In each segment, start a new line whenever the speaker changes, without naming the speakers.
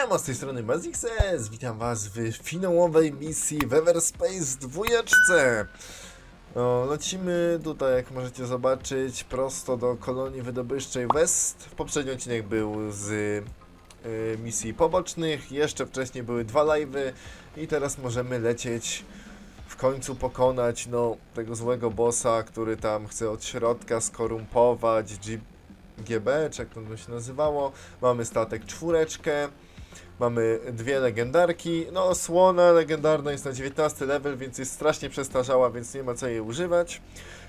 Siema, z tej strony matiszxcs, witam was w finałowej misji w EVERSPACE Dwudziestce. No, lecimy tutaj, jak możecie zobaczyć, prosto do kolonii wydobywczej West. Poprzedni odcinek był z misji pobocznych, jeszcze wcześniej były 2 live'y i teraz możemy lecieć, w końcu pokonać tego złego bossa, który tam chce od środka skorumpować GB, czy jak to się nazywało. Mamy statek 4, mamy 2 legendarki, słona legendarna jest na 19 level, więc jest strasznie przestarzała, więc nie ma co jej używać.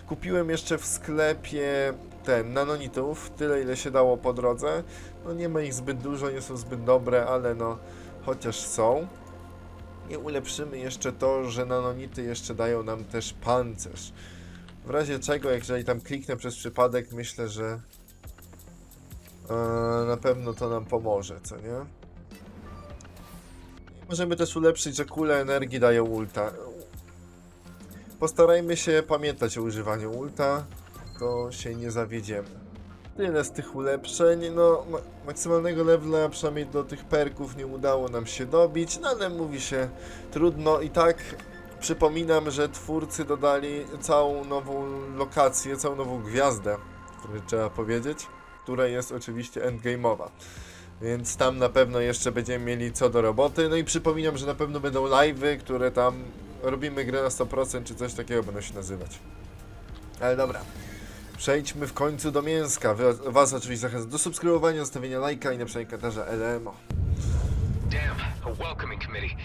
Kupiłem jeszcze w sklepie nanonitów, tyle ile się dało po drodze. Nie ma ich zbyt dużo, nie są zbyt dobre, ale chociaż są. I ulepszymy jeszcze to, że nanonity jeszcze dają nam też pancerz. W razie czego, jeżeli tam kliknę przez przypadek, myślę, że na pewno to nam pomoże, co nie? Możemy też ulepszyć, że kule energii dają ulta. Postarajmy się pamiętać o używaniu ulta, to się nie zawiedziemy. Tyle z tych ulepszeń, maksymalnego levela, przynajmniej do tych perków nie udało nam się dobić, ale mówi się trudno. I tak przypominam, że twórcy dodali całą nową lokację, całą nową gwiazdę, której trzeba powiedzieć, która jest oczywiście endgame'owa. Więc tam na pewno jeszcze będziemy mieli co do roboty. I przypominam, że na pewno będą live'y, które tam robimy grę na 100% czy coś takiego będą się nazywać. Ale dobra, przejdźmy w końcu do mięska. Was oczywiście zachęcam do subskrybowania, zostawienia lajka i napisania komentarza LMO.
Damn, a welcoming committee.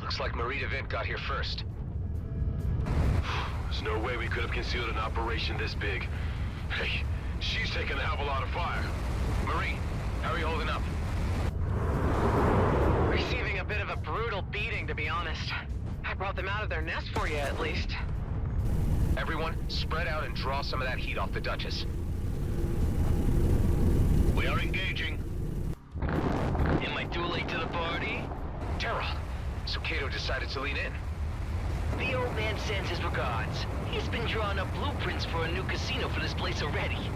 Looks like Marita Vint got here first.
There's no way we could have concealed an operation this big. Hey, she's taking a hell of a lot of fire.
Marie, how are you holding up?
Receiving a bit of a brutal beating, to be honest. I brought them out of their nest for you, at least.
Everyone, spread out and draw some of that heat off the Duchess.
We are engaging.
Am I too late to the party?
Daryl, so Kato decided to lean in.
The old man sends his regards. He's been drawing up blueprints for a new casino for this place already.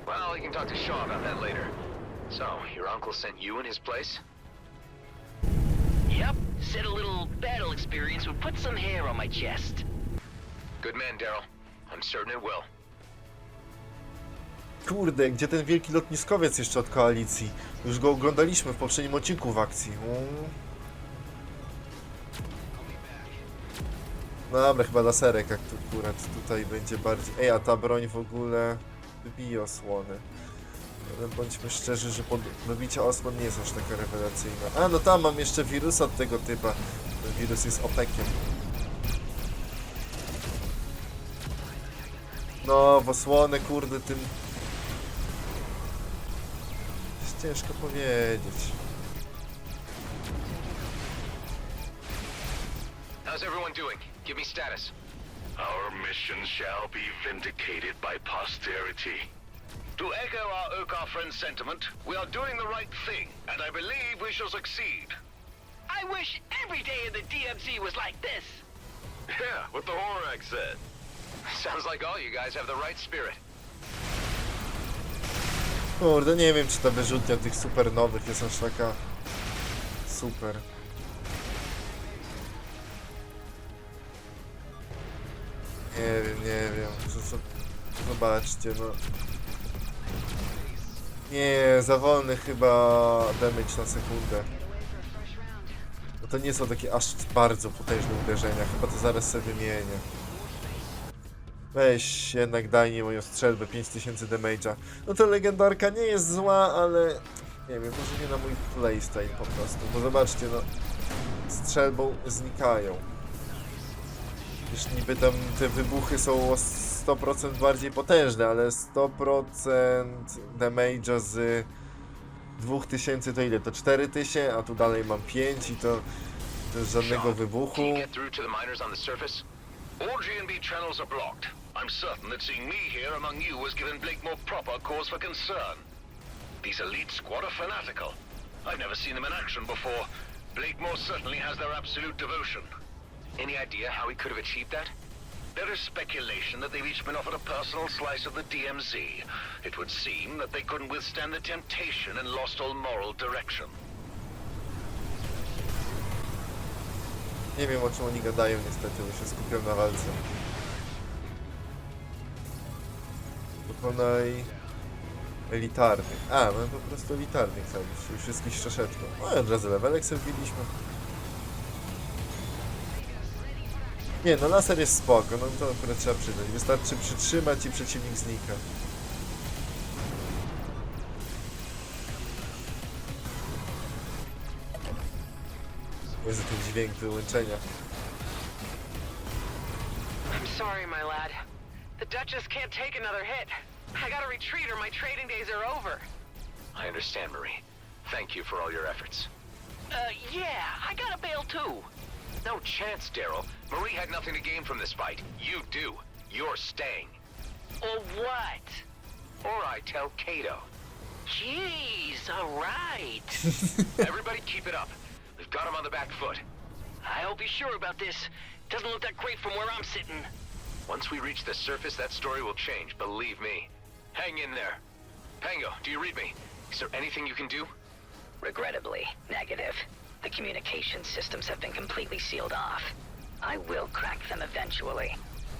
Well, you can talk to Shaw about that later. So, your uncle sent you in his place?
Yep, said a little battle experience would put some hair on my chest.
Good man, Daryl. I'm certain it will.
Kurde, gdzie ten wielki lotniskowiec jeszcze od koalicji? Już go oglądaliśmy w poprzednim odcinku w akcji. Dobra, chyba laserek akurat tutaj będzie bardziej... Ej, a ta broń w ogóle wybije osłony. Ale bądźmy szczerzy, że dobicie osłon nie jest aż taka rewelacyjna. A, tam mam jeszcze wirusa od tego typa. Ten wirus jest opekiem. W osłonę, kurde, tym... Jest ciężko powiedzieć.
How's everyone doing? Give me status.
Our mission shall be vindicated by posterity.
To echo our friend's sentiment, we are doing the right thing, and I believe we shall succeed.
I wish every day in the DMZ was like this.
Yeah, what the Horak said.
Sounds like all you guys have the right spirit.
Kurde, nie wiem, czy ta wyrzutnia tych super nowych jest aż taka super. Nie wiem. Zobaczcie, Nie, za wolny chyba damage na sekundę. To nie są takie aż bardzo potężne uderzenia, chyba to zaraz sobie wymienię. Weź, jednak daj mi moją strzelbę, 5000 damage'a. Ta legendarka nie jest zła, ale... Nie wiem, może nie na mój playstyle po prostu, bo zobaczcie, strzelbą znikają. Już niby tam te wybuchy są o 100% bardziej potężne, ale 100% damage'a z 2000 to ile? To 4000, a tu dalej mam 5 i to jest żadnego wybuchu.
All G&B channels are blocked. I'm certain that seeing me here among you has given Blakemore proper cause for concern. These elite squad are fanatical. I've never seen them in action before. Blakemore certainly has their absolute devotion.
Any idea how he could have achieved that?
There is speculation that they've each been offered a personal slice of the DMZ. It would seem that they couldn't withstand the temptation and lost all moral direction.
Nie wiem, o czym oni gadają niestety, bo się skupiam na walce. Pokonaj elitarnych. A, mamy po prostu elitarnych zabić, czyli wszystkich z czaszeczką. No i od razu levelek sobie wbiliśmy. Nie, no laser jest spoko, no to akurat trzeba przyznać. Wystarczy przytrzymać i przeciwnik znika. Jezu, ten dźwięk wyłączenia.
I'm sorry, my lad. The Duchess can't take another hit. I gotta retreat or my trading days are over.
I understand, Marie. Thank you for all your efforts.
Yeah, I gotta bail too.
No chance, Daryl. Marie had nothing to gain from this fight. You do. You're staying.
Or what?
Or I tell Kato.
Jeez, alright.
Everybody keep it up. We've got him on the back foot.
I hope he's sure about this. Doesn't look that great from where I'm sitting.
Once we reach the surface, that story will change, believe me. Hang in there. Pango, do you read me? Is there anything you can do?
Regrettably, negative. The communication systems have been completely sealed off. I will crack them eventually.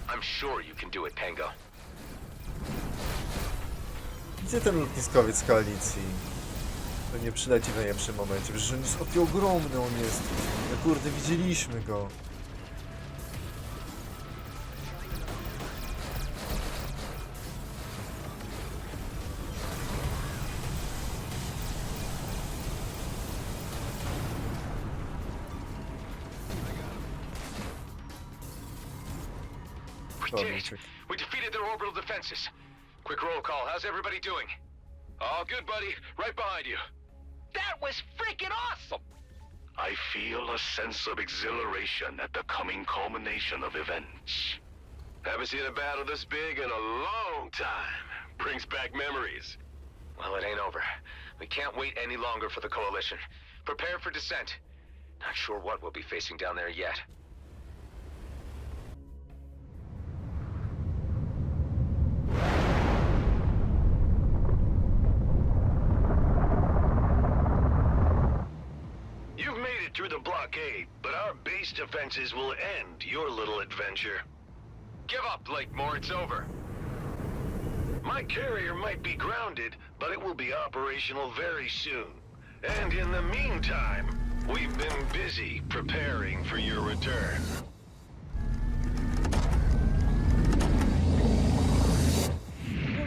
I'm sure you can do it, Pango.
Gdzie ten lotniskowiec z koalicji? To nie przyleci w najlepszym momencie, przecież on jest taki ogromny, on jest. No kurde, widzieliśmy go.
We did it. We defeated their orbital defenses. Quick roll call. How's everybody doing?
All good, buddy. Right behind you.
That was freaking awesome!
I feel a sense of exhilaration at the coming culmination of events. Haven't seen a battle this big in a long time. Brings back memories.
Well, it ain't over. We can't wait any longer for the coalition. Prepare for descent. Not sure what we'll be facing down there yet.
You've made it through the blockade, but our base defenses will end your little adventure.
Give up, Blakemore. It's over.
My carrier might be grounded, but it will be operational very soon. And in the meantime, we've been busy preparing for your return.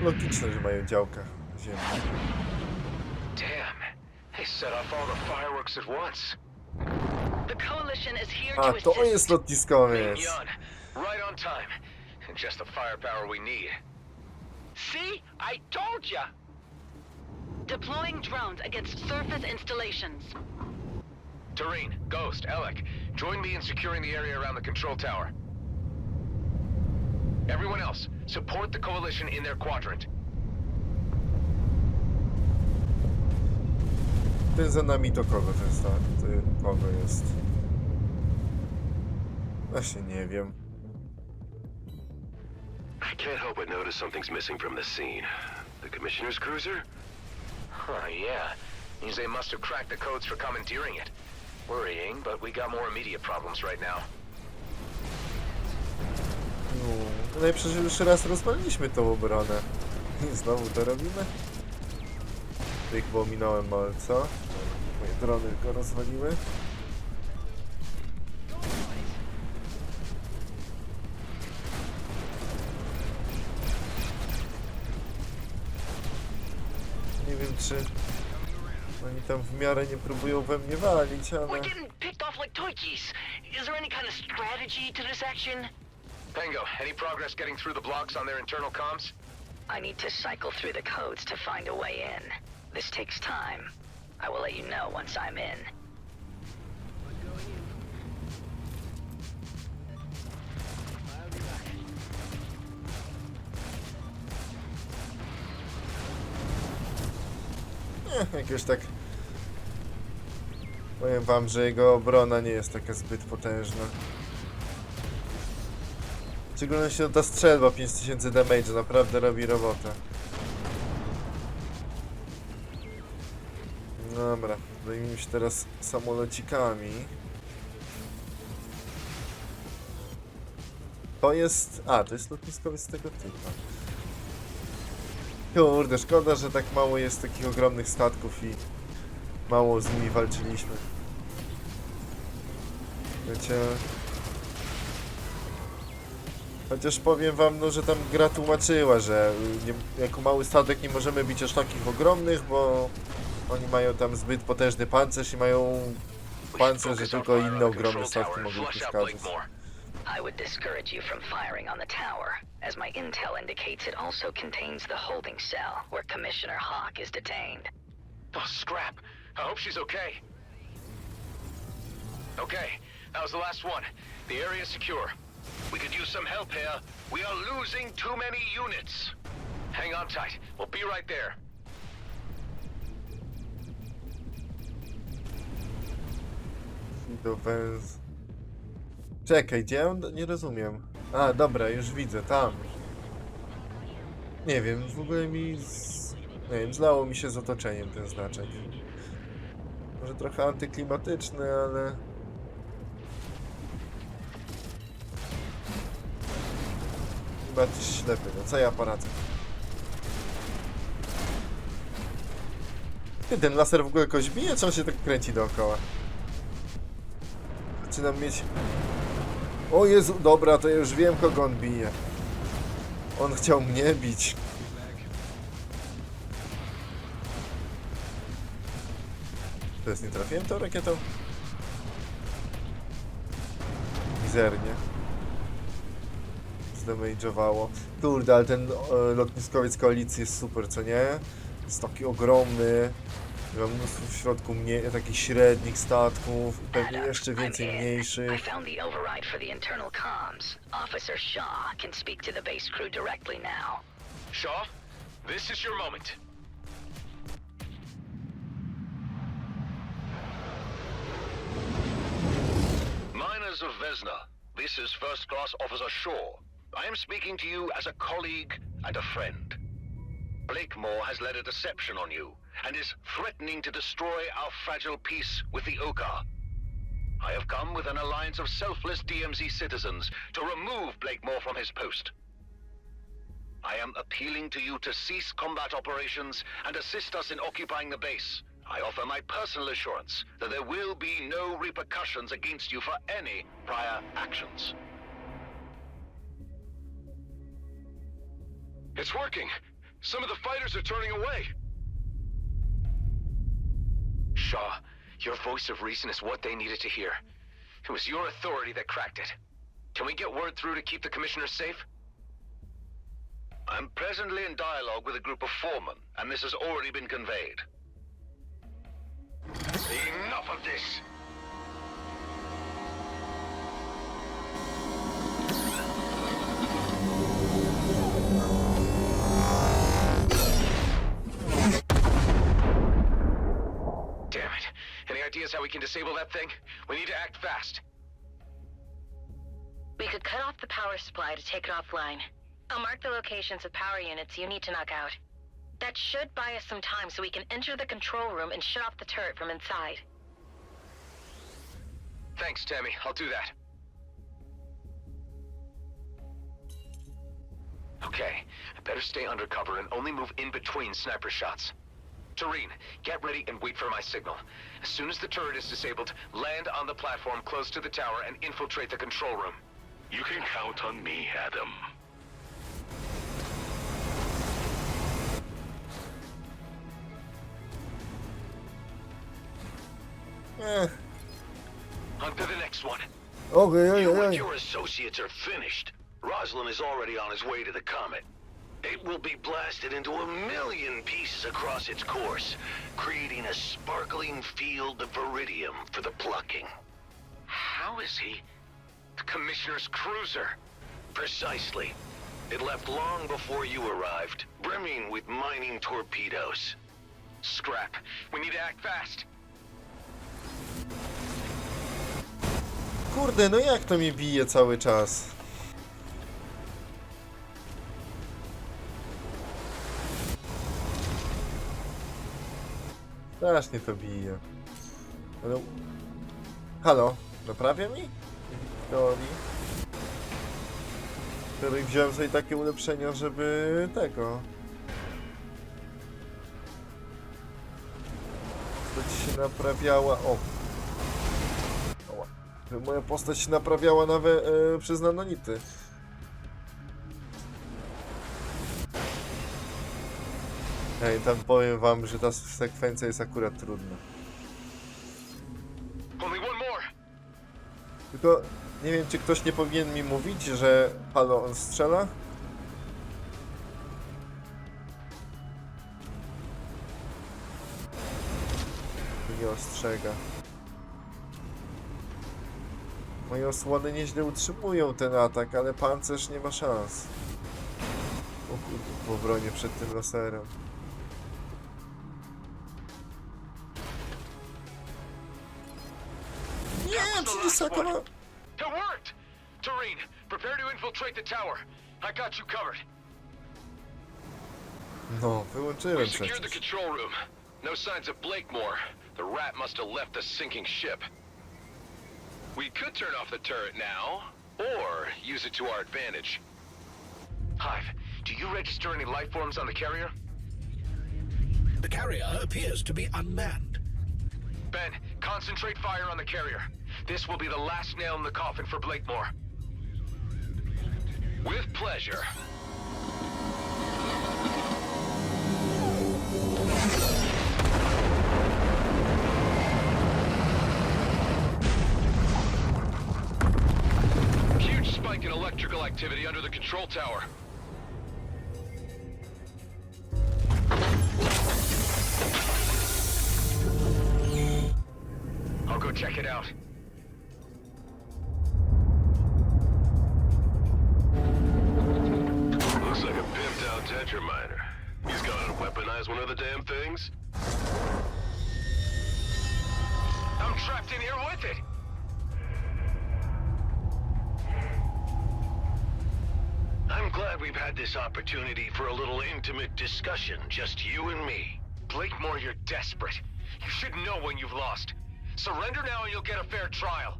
Logiczne, że mają działka ziemi.
Damn. They set off all the fireworks at once.
The coalition is here
A,
to
to
assist.
jest lotniskowiec.
Young. Right on time. And just the firepower we need.
See? I told ya!
Deploying drones against surface installations.
Tareen, Ghost, Alec, join me in securing the area around the control tower. Everyone else, support the coalition in their quadrant.
Ten za nami to kogo to jest, tak? To kogo jest? Właśnie nie wiem.
I can't help but notice something's missing from the scene. The Commissioner's cruiser?
Huh, yeah. Means they must have cracked the codes for commandeering it. Worrying, but we got more immediate problems right now.
No, najlepsze, że już raz rozwaliliśmy tą obronę. I znowu to robimy? Tutaj chyba ominąłem malca. Moje drony go rozwaliły. Nie wiem, czy oni tam w miarę nie próbują we mnie walić, ale...
We're getting picked off like toikies. Is there any kind of strategy to this action?
Pango, any progress getting through the blocks on their internal comms?
I need to cycle through the codes to find a way in. This takes time. I will let you know once I'm in.
Jakoś tak... Powiem wam, że jego obrona nie jest taka zbyt potężna. W szczególności ta strzelba 5000 damage naprawdę robi robotę. Dobra, zajmijmy się teraz samolocikami. To jest... A, to jest lotniskowiec tego typa. Kurde, szkoda, że tak mało jest takich ogromnych statków i mało z nimi walczyliśmy. Wiecie... Chociaż powiem wam, no, że tam gra tłumaczyła, że jako mały statek nie możemy bić aż takich ogromnych, bo oni mają tam zbyt potężny pancerz i mają pancerz, że tylko inne ogromne statki mogą ich skazać.
I would discourage you from firing on the tower, as my intel indicates it also contains the holding cell where Commissioner Hawk is detained.
Oh, scrap. I hope she's okay. Okay, that was the last one. The area is secure.
We could use some help here. We are losing too many units.
Hang on tight. We'll be right there.
Do węz... Czekaj, gdzie on? Nie rozumiem. A, dobra, już widzę, tam. Nie wiem, w ogóle mi... Nie wiem, zlało mi się z otoczeniem ten znaczek. Może trochę antyklimatyczny, ale... Chyba jakiś ślepy, no co ja poradzę? Ty, ten laser w ogóle kogoś bije, czy on się tak kręci dookoła? Zaczynam mieć... O Jezu, dobra, to ja już wiem, kogo on bije. On chciał mnie bić. To jest, nie trafiłem tą rakietą? Mizernie. Zdamage'owało. Kurde, ale ten lotniskowiec koalicji jest super, co nie? Jest taki ogromny. Mam mnóstwo w środku takich średnich statków i pewnie jeszcze więcej mniejszych.
I found the override for the internal comms. Officer Shaw can speak to the base crew directly now.
Shaw, this is your moment.
Miners of Vesny, this is First Class Officer Shaw. I am speaking to you as a colleague and a friend. Blakemore has led a deception on you and is threatening to destroy our fragile peace with the Oka. I have come with an alliance of selfless DMZ citizens to remove Blakemore from his post. I am appealing to you to cease combat operations and assist us in occupying the base. I offer my personal assurance that there will be no repercussions against you for any prior actions.
It's working. Some of the fighters are turning away.
Shaw, your voice of reason is what they needed to hear. It was your authority that cracked it. Can we get word through to keep the commissioner safe?
I'm presently in dialogue with a group of foremen, and this has already been conveyed.
Enough of this.
Damn it. Any ideas how we can disable that thing? We need to act fast.
We could cut off the power supply to take it offline. I'll mark the locations of power units you need to knock out. That should buy us some time so we can enter the control room and shut off the turret from inside.
Thanks, Tammy. I'll do that. Okay, I better stay undercover and only move in between sniper shots. Tareen, get ready and wait for my signal. As soon as the turret is disabled, land on the platform close to the tower and infiltrate the control room.
You can count on me, Adam.
On to the next one.
Ojej,
You and
ojej.
your associates are finished. Roslin is already on his way to the comet. It will be blasted into a million pieces across its course, creating a sparkling field of iridium for the plucking.
How is he? The commissioner's cruiser.
Precisely. It left long before you arrived, brimming with mining torpedoes.
Scrap. We need to act fast.
Kurde, no jak to mnie bije cały czas? Strasznie to bije. Ale... Halo, naprawia mi? W teorii. których wziąłem sobie takie ulepszenia, żeby tego... postać się naprawiała... O! Żeby moja postać się naprawiała nawet przez nanonity. Ej, tam powiem wam, że ta sekwencja jest akurat trudna.
Only one more.
Tylko nie wiem, czy ktoś nie powinien mi mówić, że halo, on strzela? Nie ostrzega. Moje osłony nieźle utrzymują ten atak, ale pancerz nie ma szans. O kurde, po obronie przed tym laserem. Nie, przecież Sakura...
It worked! Tareen, prepare to infiltrate the tower. I got you covered.
No, wyłączyłem
We secured the
przecież.
control room. No signs of Blakemore. The rat must have left the sinking ship. We could turn off the turret now, or use it to our advantage. Hive, do you register any life forms on the carrier?
The carrier appears to be unmanned.
Ben, concentrate fire on the carrier. This will be the last nail in the coffin for Blakemore. With pleasure. Huge spike in electrical activity under the control tower. I'll go check it out.
Looks like a pimped out tetraminer. He's gonna weaponize one of the damn things?
I'm trapped in here with it.
I'm glad we've had this opportunity for a little intimate discussion, just you and me.
Blakemore, you're desperate. You should know when you've lost. Surrender now and you'll get a fair trial.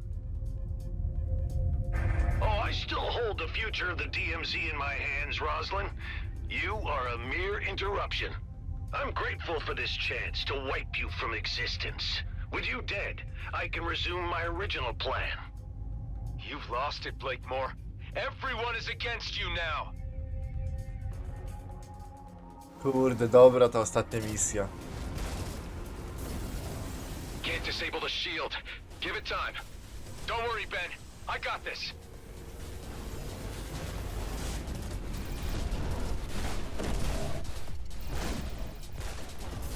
Oh, I still hold the future of the DMZ in my hands, Roslyn. You are a mere interruption. I'm grateful for this chance to wipe you from existence. With you dead, I can resume my original plan.
You've lost it, Blakemore. Everyone is against you now.
Kurde, dobra, ta ostatnia misja.
Can't disable the shield. Give it time. Don't worry, Ben. I got this.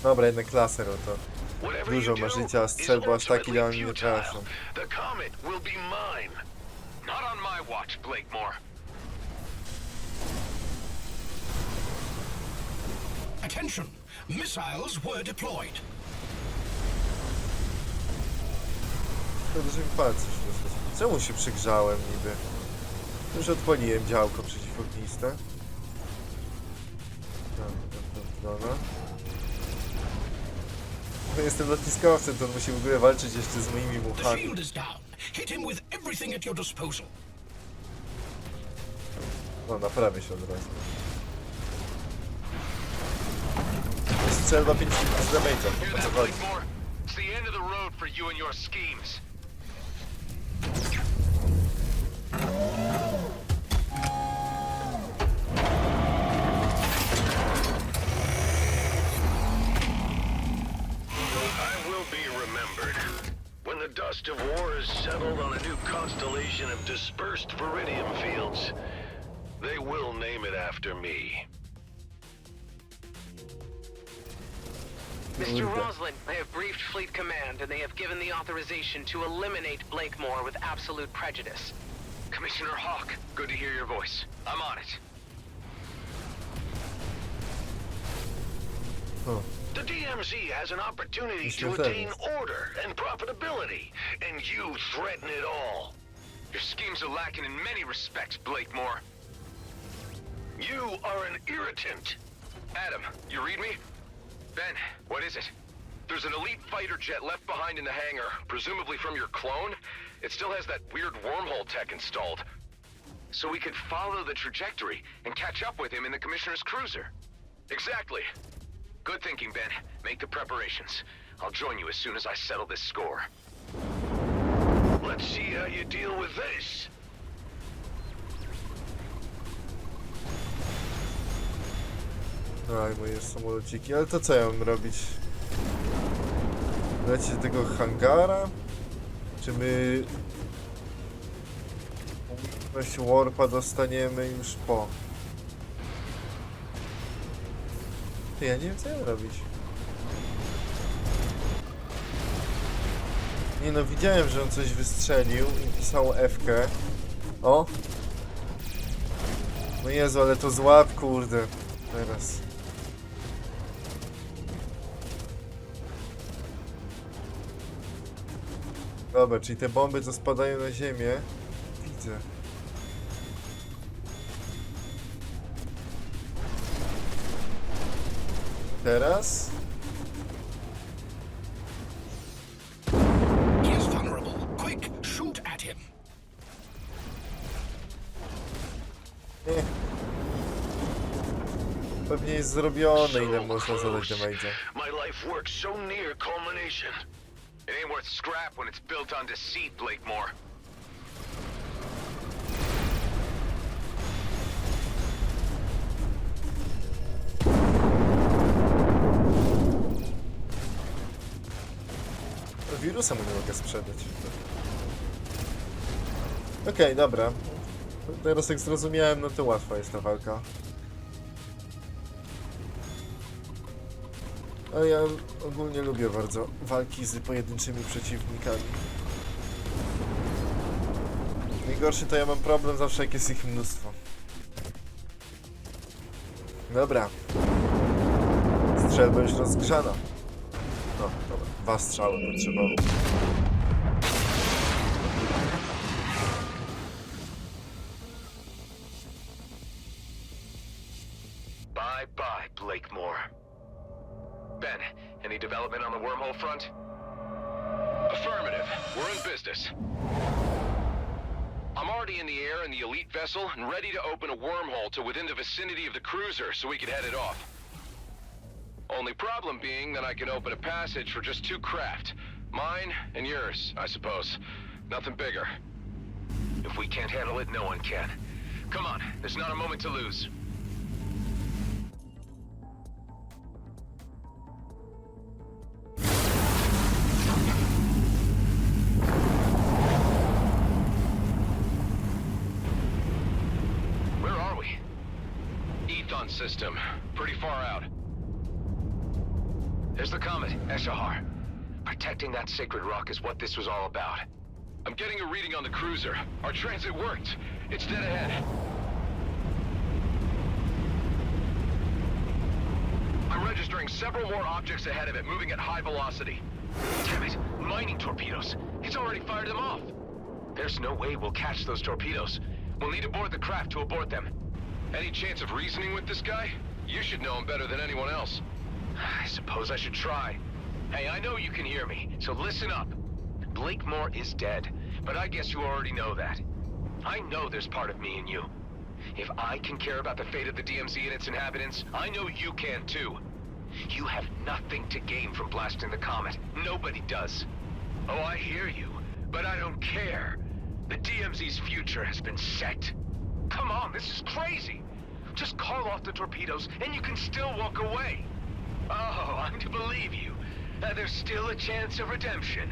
Dobra, jednak laser, o to.
Whatever
Dużo
you
ma
do
życia, a
is
strzelby aż taki
ultimately
na mnie nie
futile.
trafią.
The comet will be mine.
Not on my watch, Blakemore.
Attention! Missiles were deployed.
Dobrze, że mi palce śluzły. Czemu się przygrzałem niby? Już odpaliłem działko przeciwogniste. Dobra. No, jestem lotniskowcem, to on musi w ogóle walczyć jeszcze z moimi
The
muchami.
shield is down. Hit him with everything at your disposal.
No, naprawię się od razu. Strzelba 5 z damage'a.
Hear
O co
that,
chodzi?
Blakemore? It's the end of the road for you and your schemes.
I will be remembered. When the dust of war is settled on a new constellation of dispersed viridium fields, they will name it after me.
Mr. Roslin, I have briefed Fleet Command, and they have given the authorization to eliminate Blakemore with absolute prejudice.
Commissioner Hawk, good to hear your voice. I'm on it.
O,
The DMZ has an opportunity to
Mr.
attain
Ferris.
order and profitability, and you threaten it all.
Your schemes are lacking in many respects, Blakemore.
You are an irritant.
Adam, you read me? Ben, what is it? There's an elite fighter jet left behind in the hangar, presumably from your clone. It still has that weird wormhole tech installed. so we could follow the trajectory and catch up with him in the Commissioner's cruiser.
Exactly.
Good thinking, Ben. Make the preparations. I'll join you as soon as I settle this score.
Let's see how you deal with this.
Aj, moje samolociki, ale to co ja mam robić? Lecieć do tego hangara? Czy my... umiejętność warpa dostaniemy już po? Ty, ja nie wiem co ja mam robić. Nie no, widziałem, że on coś wystrzelił i pisał F-kę. O! No Jezu, ale to złap, kurde. Teraz. Dobra, czyli te bomby co spadają na ziemię. Widzę. Teraz?
He is vulnerable. Quick, shoot at him.
Nie. Pewnie jest zrobione, ile można zadać damage'a.
My life works so near culmination.
It ain't worth scrap when it's built on deceit, Blakemore.
Wirusa mu nie mogę sprzedać. Okej, dobra. Teraz jak zrozumiałem, no to łatwa jest ta walka. Ale ja ogólnie lubię bardzo walki z pojedynczymi przeciwnikami. Najgorszy to ja mam problem zawsze jak jest ich mnóstwo. Dobra. Strzelba już rozgrzana. No, dobra. 2 strzały potrzebował.
Bye bye, Blakemore. Ben, any development on the wormhole front?
Affirmative. We're in business. I'm already in the air in the elite vessel and ready to open a wormhole to within the vicinity of the cruiser so we can head it off. Only problem being that I can open a passage for just 2 craft. Mine and yours, I suppose. Nothing bigger.
If we can't handle it, no one can. Come on, there's not a moment to lose. Where are we?
Ethon system. Pretty far out.
There's the comet, Eshahar. Protecting that sacred rock is what this was all about.
I'm getting a reading on the cruiser. Our transit worked. It's dead ahead. I'm registering several more objects ahead of it, moving at high velocity.
Damn it, mining torpedoes. He's already fired them off. There's no way we'll catch those torpedoes. We'll need to board the craft to abort them.
Any chance of reasoning with this guy? You should know him better than anyone else.
I suppose I should try. Hey, I know you can hear me, so listen up. Blakemore is dead, but I guess you already know that. I know there's part of me in you. If I can care about the fate of the DMZ and its inhabitants, I know you can too. You have nothing to gain from blasting the comet. Nobody does.
Oh, I hear you, but I don't care. The DMZ's future has been set.
Come on, this is crazy. Just call off the torpedoes and you can still walk away.
Oh, I'm to believe you. There's still a chance of redemption.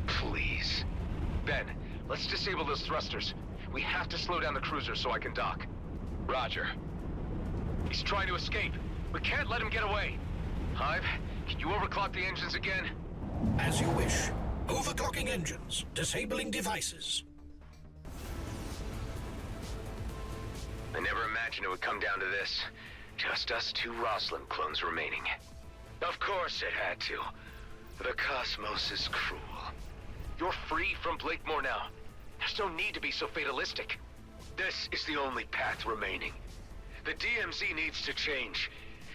Please.
Ben, let's disable those thrusters. We have to slow down the cruiser so I can dock.
Roger.
He's trying to escape. We can't let him get away. Hive, can you overclock the engines again?
As you wish. Overclocking engines. Disabling devices.
I never imagined it would come down to this. Just us 2 Roslin clones remaining.
Of course it had to. The cosmos is cruel.
You're free from Blakemore now. There's no need to be so fatalistic.
This is the only path remaining. The DMZ needs to change,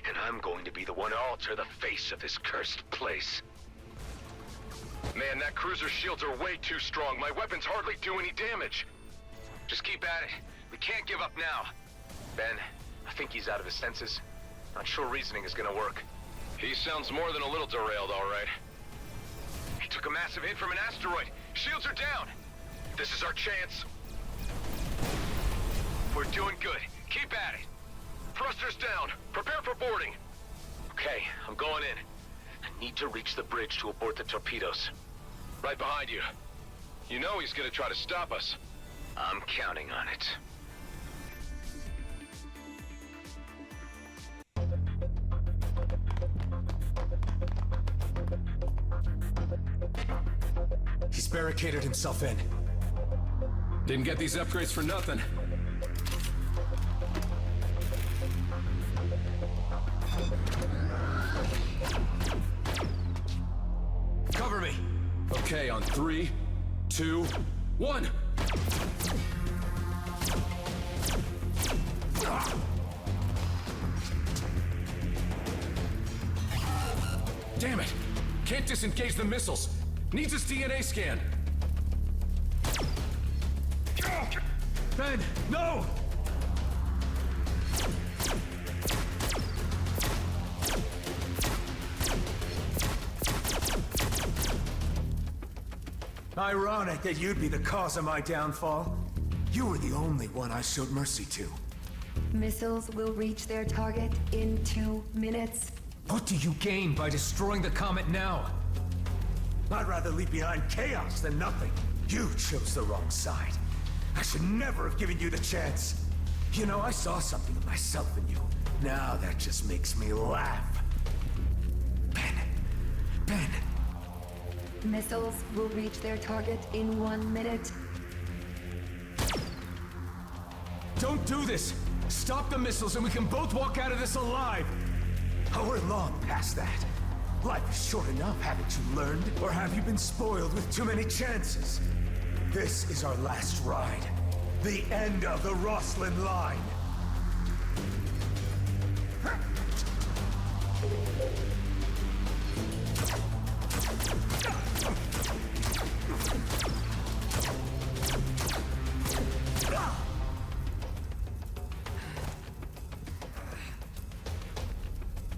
and I'm going to be the one to alter the face of this cursed place.
Man, that cruiser's shields are way too strong. My weapons hardly do any damage.
Just keep at it. We can't give up now. Ben, I think he's out of his senses. Not sure reasoning is gonna work.
He sounds more than a little derailed, all right.
He took a massive hit from an asteroid. Shields are down.
This is our chance.
We're doing good. Keep at it.
Thrusters down. Prepare for boarding.
Okay, I'm going in. I need to reach the bridge to abort the torpedoes.
Right behind you. You know he's gonna try to stop us.
I'm counting on it.
He's barricaded himself in.
Didn't get these upgrades for nothing.
Cover me!
Okay, on 3, 2, 1! Damn it! Can't disengage the missiles! Needs his DNA scan!
Ben, no! Ironic that you'd be the cause of my downfall. You were the only one I showed mercy to.
Missiles will reach their target in 2 minutes.
What do you gain by destroying the comet now? I'd rather leave behind chaos than nothing. You chose the wrong side. I should never have given you the chance. You know, I saw something of myself in you. Now that just makes me laugh. Ben.
Missiles will reach their target in 1 minute.
Don't do this! Stop the missiles and we can both walk out of this alive! Oh, we're long past that. Life is short enough, haven't you learned? Or have you been spoiled with too many chances? This is our last ride. The end of the Roslyn line.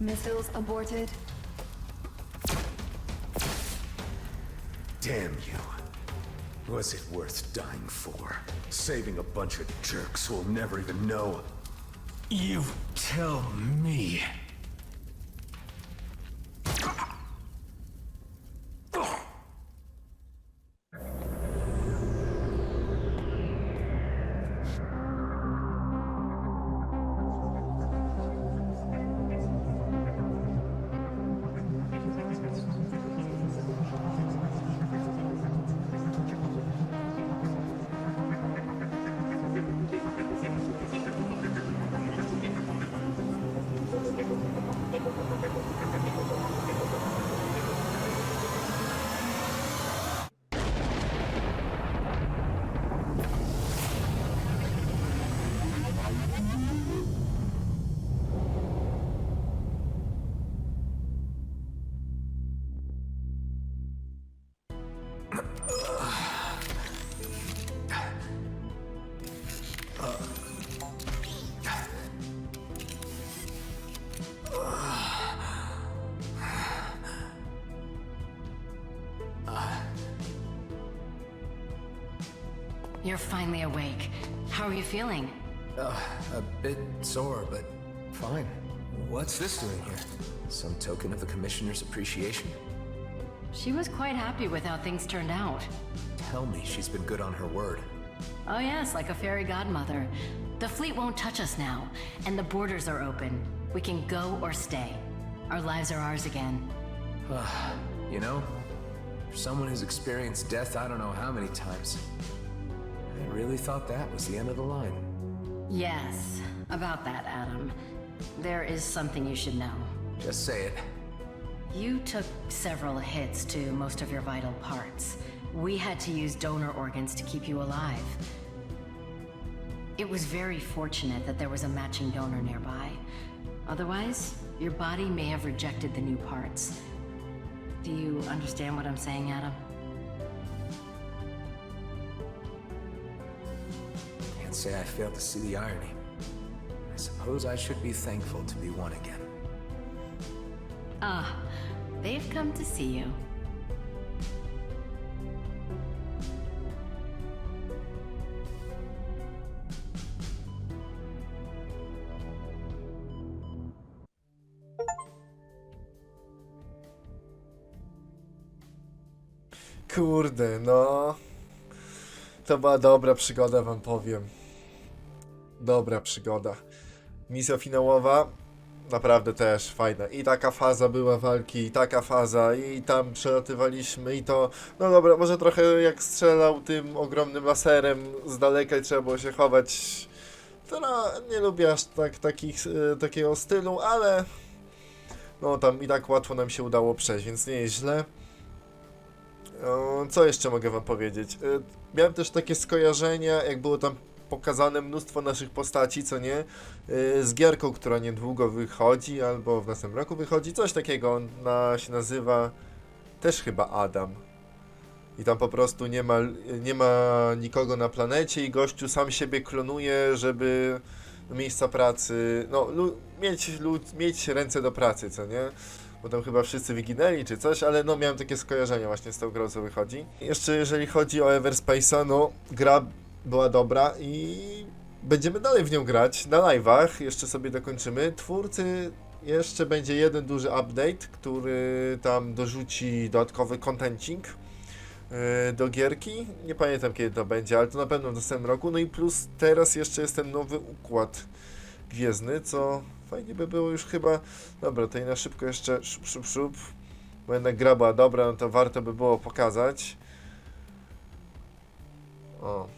Missiles aborted.
Damn you. Was it worth dying for? Saving a bunch of jerks who'll never even know. You tell me.
You're finally awake. How are you feeling?
A bit sore, but fine. What's this doing here? Some token of the Commissioner's appreciation?
She was quite happy with how things turned out.
Tell me she's been good on her word.
Oh yes, like a fairy godmother. The fleet won't touch us now, and the borders are open. We can go or stay. Our lives are ours again.
You know, for someone who's experienced death I don't know how many times, I really thought that was the end of the line.
Yes, about that, Adam. There is something you should know.
Just say it.
You took several hits to most of your vital parts. We had to use donor organs to keep you alive. It was very fortunate that there was a matching donor nearby. Otherwise, your body may have rejected the new parts. Do you understand what I'm saying, Adam?
Can't say I failed to see the irony. I suppose I should be thankful to be one again.
Ah, they've come to see you.
Kurde, no. To była dobra przygoda, wam powiem. Dobra przygoda. Misja finałowa naprawdę też fajna. I taka faza była walki, i taka faza, i tam przelatywaliśmy, i to... No dobra, może trochę jak strzelał tym ogromnym laserem z daleka i trzeba było się chować. To no, nie lubię aż tak takiego stylu, ale... No tam i tak łatwo nam się udało przejść, więc nie jest źle. Co jeszcze mogę wam powiedzieć? Miałem też takie skojarzenia, jak było tam pokazane mnóstwo naszych postaci, co nie? Z gierką, która niedługo wychodzi, albo w następnym roku wychodzi, coś takiego. Ona się nazywa też chyba Adam. I tam po prostu nie ma nikogo na planecie i gościu sam siebie klonuje, żeby do miejsca pracy, no mieć ręce do pracy, co nie? Bo tam chyba wszyscy wyginęli czy coś, ale no miałem takie skojarzenia właśnie z tą grą, co wychodzi. Jeszcze jeżeli chodzi o EVERSPACE'a, no gra była dobra i będziemy dalej w nią grać na live'ach, jeszcze sobie dokończymy. Twórcy jeszcze będzie jeden duży update, który tam dorzuci dodatkowy contencing do gierki. Nie pamiętam kiedy to będzie, ale to na pewno w następnym roku. No i plus teraz jeszcze jest ten nowy układ gwiezdny, co fajnie by było już chyba. Dobra, to i na szybko jeszcze szup. Bo jednak gra była dobra, no to warto by było pokazać. O.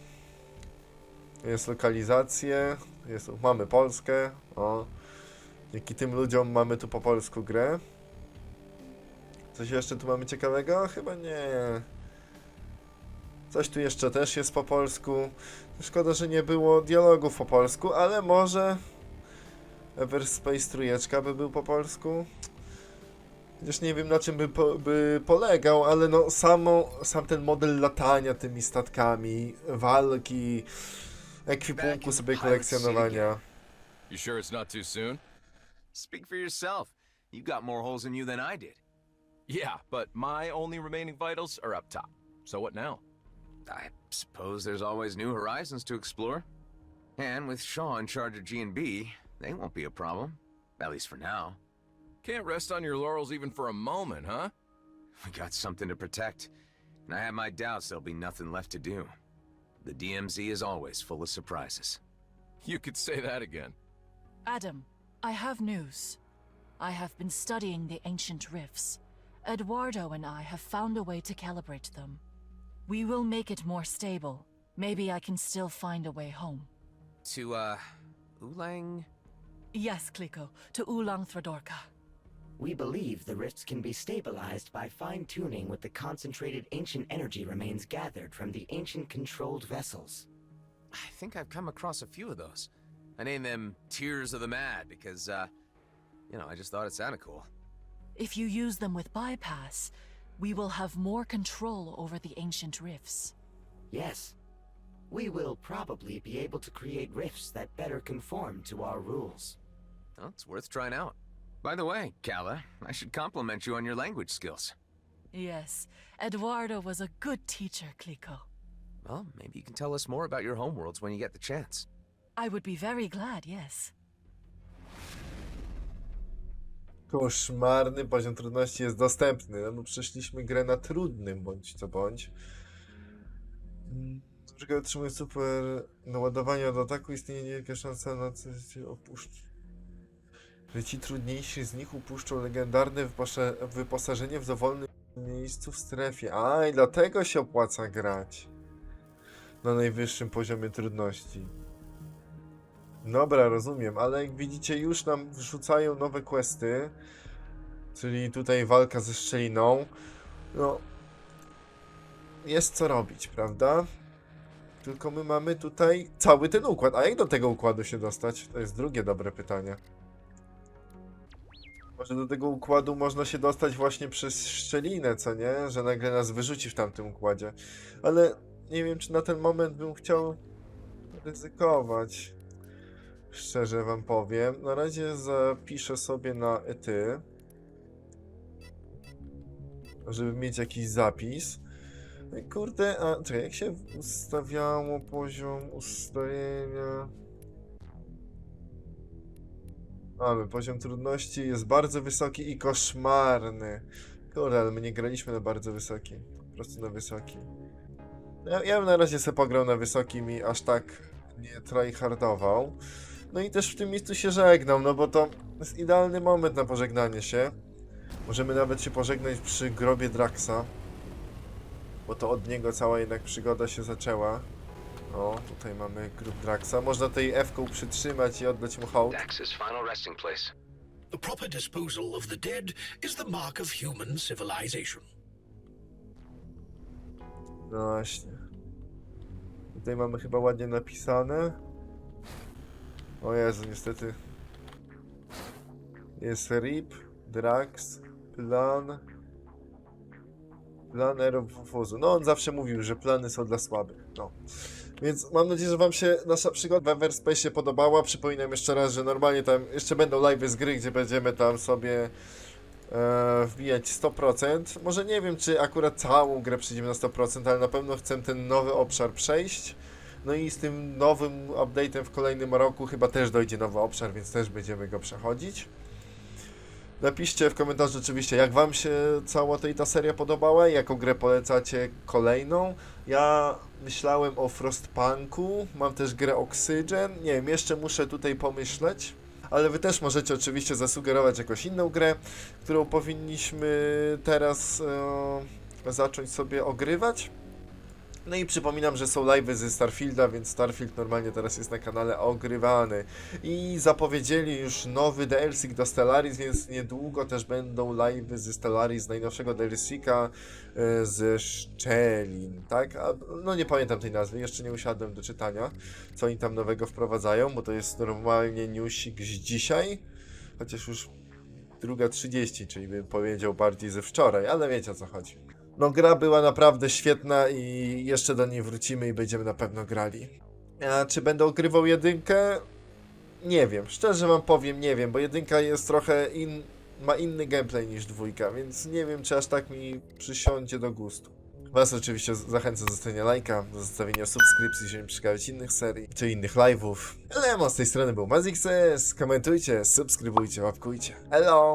Jest lokalizacje, mamy Polskę. O. Dzięki tym ludziom mamy tu po polsku grę. Coś jeszcze tu mamy ciekawego? Chyba nie. Coś tu jeszcze też jest po polsku. Szkoda, że nie było dialogów po polsku, ale może EVERSPACE trójeczka by był po polsku. Chociaż nie wiem na czym by polegał, ale no sam ten model latania tymi statkami, walki, ekwipunku sobie kolekcjonowania.
You sure it's not too soon?
Speak for yourself. You got more holes in you than I did.
Yeah, but my only remaining vitals are up top. So what now?
I suppose there's always new horizons to explore. And with Shaw in charge of G&B, they won't be a problem. At least for now.
Can't rest on your laurels even for a moment, huh?
We got something to protect. And I have my doubts there'll be nothing left to do. The DMZ is always full of surprises.
You could say that again.
Adam, I have news. I have been studying the ancient rifts. Eduardo and I have found a way to calibrate them. We will make it more stable. Maybe I can still find a way home.
To, Ulang?
Yes, Kliko, to Ulang Thradorka.
We believe the rifts can be stabilized by fine-tuning with the concentrated ancient energy remains gathered from the ancient controlled vessels.
I think I've come across a few of those. I named them Tears of the Mad because, I just thought it sounded cool.
If you use them with bypass, we will have more control over the ancient rifts.
Yes. We will probably be able to create rifts that better conform to our rules.
Well, it's worth trying out. By the way, Kala, I should compliment you on your language skills.
Yes, Eduardo was a good teacher, Kliko.
Well, maybe you can tell us more about your homeworlds when you get the chance.
I would be very glad, yes.
Koszmarny poziom trudności jest dostępny. No, przeszliśmy grę na trudnym, bądź co bądź. Na przykład otrzymuje super naładowanie od ataku, istnieje niewielka szansa na coś się opuścić. Że ci trudniejsi z nich upuszczą legendarne wyposażenie w dowolnym miejscu w strefie. A, i dlatego się opłaca grać na najwyższym poziomie trudności. Dobra, rozumiem, ale jak widzicie już nam wrzucają nowe questy, czyli tutaj walka ze szczeliną. No, jest co robić, prawda? Tylko my mamy tutaj cały ten układ. A jak do tego układu się dostać? To jest drugie dobre pytanie. Może do tego układu można się dostać właśnie przez szczelinę, co nie? Że nagle nas wyrzuci w tamtym układzie. Ale nie wiem, czy na ten moment bym chciał ryzykować. Szczerze wam powiem. Na razie zapiszę sobie na ety, żeby mieć jakiś zapis. No i kurde, a czekaj, jak się ustawiało poziom ustawienia? Mamy poziom trudności, jest bardzo wysoki i koszmarny. Kurde, ale my nie graliśmy na bardzo wysoki. Po prostu na wysoki. Ja bym na razie sobie pograł na wysokim i aż tak nie tryhardował. No i też w tym miejscu się żegnam, no bo to jest idealny moment na pożegnanie się. Możemy nawet się pożegnać przy grobie Draxa, bo to od niego cała jednak przygoda się zaczęła. O, tutaj mamy grób Draxa. Można tej F-ką przytrzymać i oddać mu hołd.
The proper disposal of the dead is the mark of human civilization.
No właśnie. Tutaj mamy chyba ładnie napisane. O Jezu, niestety. Jest RIP, Drax, plan Aerofuzu. No on zawsze mówił, że plany są dla słabych. No. Więc mam nadzieję, że wam się nasza przygoda w EVERSPACE podobała. Przypominam jeszcze raz, że normalnie tam jeszcze będą live'y z gry, gdzie będziemy tam sobie wbijać 100%. Może nie wiem, czy akurat całą grę przejdziemy na 100%, ale na pewno chcę ten nowy obszar przejść. No i z tym nowym update'em w kolejnym roku chyba też dojdzie nowy obszar, więc też będziemy go przechodzić. Napiszcie w komentarzu oczywiście, jak wam się cała ta seria podobała, jaką grę polecacie kolejną. Ja myślałem o Frostpunku, mam też grę Oxygen, nie wiem, jeszcze muszę tutaj pomyśleć. Ale wy też możecie oczywiście zasugerować jakąś inną grę, którą powinniśmy teraz zacząć sobie ogrywać. No i przypominam, że są live'y ze Starfielda, więc Starfield normalnie teraz jest na kanale ogrywany. I zapowiedzieli już nowy DLC do Stellaris, więc niedługo też będą live'y ze Stellaris, z najnowszego DLC-ka ze Szczelin, tak? No nie pamiętam tej nazwy, jeszcze nie usiadłem do czytania, co oni tam nowego wprowadzają, bo to jest normalnie newsik z dzisiaj, chociaż już 2:30, czyli bym powiedział bardziej ze wczoraj, ale wiecie o co chodzi. No gra była naprawdę świetna i jeszcze do niej wrócimy i będziemy na pewno grali. A czy będę ogrywał jedynkę? Nie wiem, szczerze wam powiem, nie wiem, bo jedynka jest trochę ma inny gameplay niż dwójka, więc nie wiem, czy aż tak mi przysiądzie do gustu. Was oczywiście zachęcam do zostawienia lajka, do zostawienia subskrypcji, żeby ciekawić innych serii, czy innych live'ów. Elo, z tej strony był matiszxcs, komentujcie, subskrybujcie, łapkujcie. Elo!